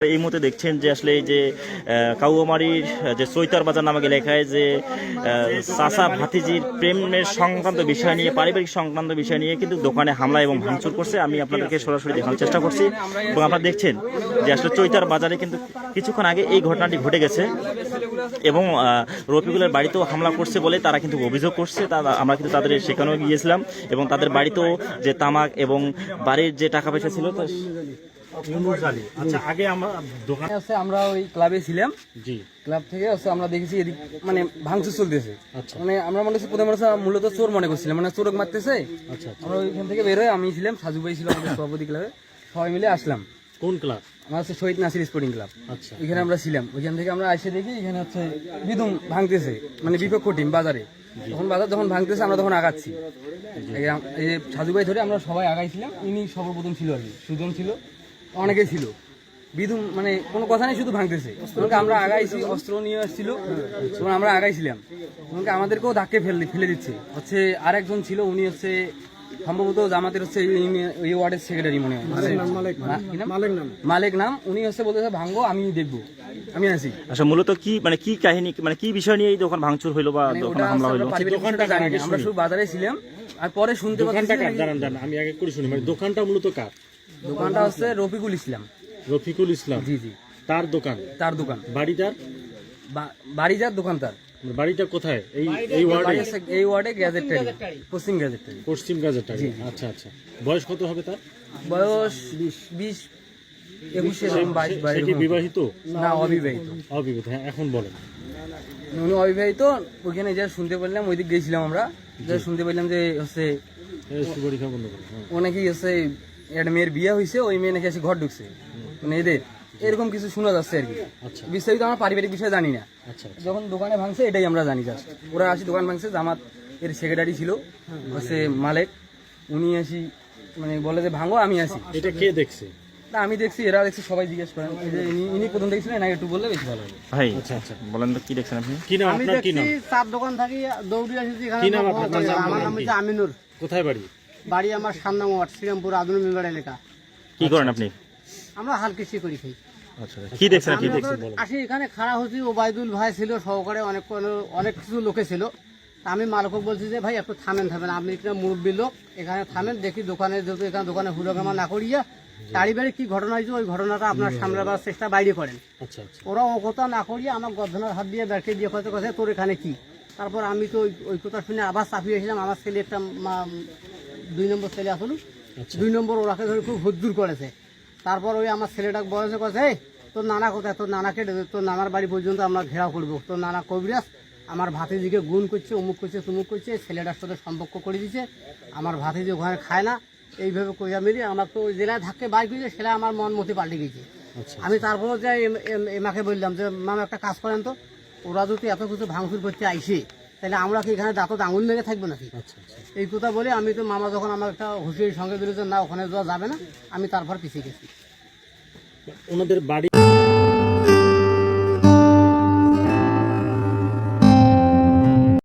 এই মুহূর্তে দেখছেন যে আসলে এই যে কাউমারির যে চৈতার বাজার নামে লেখায় যে চাচা ভাতিজির প্রেমের সংক্রান্ত বিষয় নিয়ে, পারিবারিক সংক্রান্ত বিষয় নিয়ে কিন্তু দোকানে হামলা এবং ভাঙচুর করছে। আমি আপনাদেরকে সরাসরি দেখানোর চেষ্টা করছি এবং আপনারা দেখছেন যে আসলে চৈতার বাজারে কিন্তু কিছুক্ষণ আগে এই ঘটনাটি ঘটে গেছে এবং রফিকুলের বাড়িতেও হামলা করছে বলে তারা কিন্তু অভিযোগ করছে। আমরা কিন্তু তাদের সেখানেও গিয়েছিলাম এবং তাদের বাড়িতেও যে তামাক এবং বাড়ির যে টাকা পয়সা ছিল তো আচ্ছা, আগে আমরা ওই ক্লাবে ছিলাম, জি ক্লাব থেকে আমরা দেখেছি এদিক মানে ভাঙচুর চলতেছে। মানে আমরা মনে হচ্ছে প্রথম মূলত চোর মনে করছিলাম, মানে চোরক মারতেছে। আমরা ওইখান থেকে বের হয়ে আমি ছিলাম, সাজু ভাই ছিল আমাদের সভাপতি ক্লাবে, সবাই মিলে আসলাম। কোন ক্লাব? আমার হচ্ছে শহীদ নাসির স্পোর্টিং ক্লাব। আচ্ছা, এখানে আমরা ছিলাম। ওইখান থেকে আমরা এসে দেখি এখানে হচ্ছে বিধুম ভাঙতেছে, মানে বিপক্ষ টিম বাজারে। তখন বাজার যখন ভাঙতেছে আমরা তখন আগাচ্ছি, এই যে সাজু ভাই ধরে আমরা সবাই আগাইছিলাম। ইনি সর্বপ্রথম ছিল আর কি, সুজন ছিল, অনেকে ছিল। বিধুম মানে কোনো কথা নেই, শুধু ভাঙতেছে। আমরা আগাইছি, অস্ত্র নিয়ে আসছিল, আমরা আগাইছিলাম। আমাদেরকেও ধাক্কে ফেলে দিচ্ছে। হচ্ছে আর একজন ছিল, উনি হচ্ছে সম্ভবত জামাতের হচ্ছে এই ওয়ার্ডের সেক্রেটারি মনে হয়, মালিক নাম। উনি হচ্ছে বলতেছে ভাঙবো, আমি দেখবো, আমি আছি। আচ্ছা, মূলত কি মানে কি কাহিনী, মানে কি বিষয় নিয়ে এই দোকান ভাঙচুর হইলো বা দোকান হামলা হইলো? আমরা শুধু বাজারে ছিলাম, আর পরে শুনতে পাচ্ছি। আমি আগে করে শুনি, মানে দোকানটা মূলত কার? দোকানটা হচ্ছে রফিকুল ইসলাম। রফিকুল ইসলাম, জি জি, তার দোকান। তার দোকান। বাড়িটার? বাড়িটার দোকান তার। বাড়িটা কোথায়? এই ওয়ার্ডে? এই ওয়ার্ডে গ্যাজেটটারি, পশ্চিম গ্যাজেটটারি। পশ্চিম গ্যাজেটটারি, আচ্ছা আচ্ছা। বয়স কত হবে তার? বয়স 20, 21, 22। কি বিবাহিত? না, অবিবাহিত। অবিবাহিত, হ্যাঁ। এখন বলেন। উনি অবিবাহিত। ওইখানে যা শুনতে পারলাম, ওইদিক গেছিলাম আমরা, যা শুনতে পারলাম যে হচ্ছে অনেকেই হচ্ছে একটা মেয়ের বিয়ে হয়েছে, ওই মেয়ে নাকি এসে ঘর ঢুকছে, মানে এদের এরকম কিছু শোনা যাচ্ছে আর কি। বিস্তারিত আমরা পারিবারিক বিষয় জানি না। যখন দোকানে ভাঙছে এটাই আমরা জানি, জাস্ট ওরা আসি দোকান ভাঙছে। জামাত এর সেক্রেটারি ছিল হচ্ছে মালিক, উনি আসি মানে বলে যে ভাঙো, আমি আসি। এটা কে দেখছে? না, আমি দেখছি, এরা দেখছি, সবাই জিজ্ঞেস করেন। ইনি প্রথম দেখছিলেন, না একটু বললে বেশি ভালো হবে। ভাই আচ্ছা আচ্ছা, বলেন তো কি দেখছেন আপনি? কি নাম আপনার? কি নাম? চার দোকান থাকি, দৌড়ি আসি। কি নাম আপনার? আমার নাম হচ্ছে আমিনুর। কোথায় বাড়ি? বাড়ি আমার সামনে ওয়ার্ড, শ্রীরামপুর আধুনিক মেম্বার এলাকা। কি করেন আপনি? আমরা হাল কৃষি করি খাই। আচ্ছা, কি দেখছেন? কি দেখছেন? আসি এখানে খাড়া হচ্ছি, ওবায়দুল ভাই ছিল সহকারে, অনেক কিছু লোকে ছিল। আমি মালক বলছি যে ভাই একটু থামেন, আপনি একটা মুরব্বী লোক, এখানে থামেন, দেখি দোকানে যেহেতু এখানে দোকানে হুড়োগামা না করিয়া পারিবারিক কি ঘটনা হয়েছে ওই ঘটনাটা আপনার সামলাবার চেষ্টা বাইরে করেন। ওরা ও কথা না করিয়া আমার গর্ধনার হাত দিয়ে ব্যাটকে দিয়ে কথা কথা তোর এখানে কি। তারপর আমি তো ওই কথা শুনে আবার চাপিয়ে এসেছিলাম। আমার ছেলে একটা 2 নম্বর ছেলে আসলো, 2 নম্বর ওরাকে ধরে খুব হুদ্দুর করেছে। তারপর ওই আমার ছেলেটা বয়সে কথা, এই তোর নানা কোথায়, তোর নানাকে তোর নানার বাড়ি পর্যন্ত আমরা ঘেরাও করবো, তোর নানা কবিরাজ আমার ভাতিজিকে গুণ করছে, অমুক করছে, তুমুক করছে, ছেলেটার সাথে সম্পর্ক করে দিচ্ছে, আমার ভাতিজি ওখানে খায় না, এইভাবে কইয়া মিলিয়ে আমার তো ওই জেলায় ধাক্কে বাইক হয়েছে, সেটা আমার মন মতি পাল্টে গেছে। আমি তারপর যে এমাকে বললাম যে মামা একটা কাজ করেন তো, ওরা যদি এত কিছু ভাঙচুর করতে আইসে তাহলে আমরা কি এখানে দাঁতত আঙুল মেরে থাকবো নাকি? এই কথা বলে আমি তো মামা যখন আমার একটা হুঁশিয়ারির সঙ্গে দিল যে না ওখানে যাওয়া যাবে না, আমি তারপর পিছিয়ে গেছি। ওনাদের বাড়ি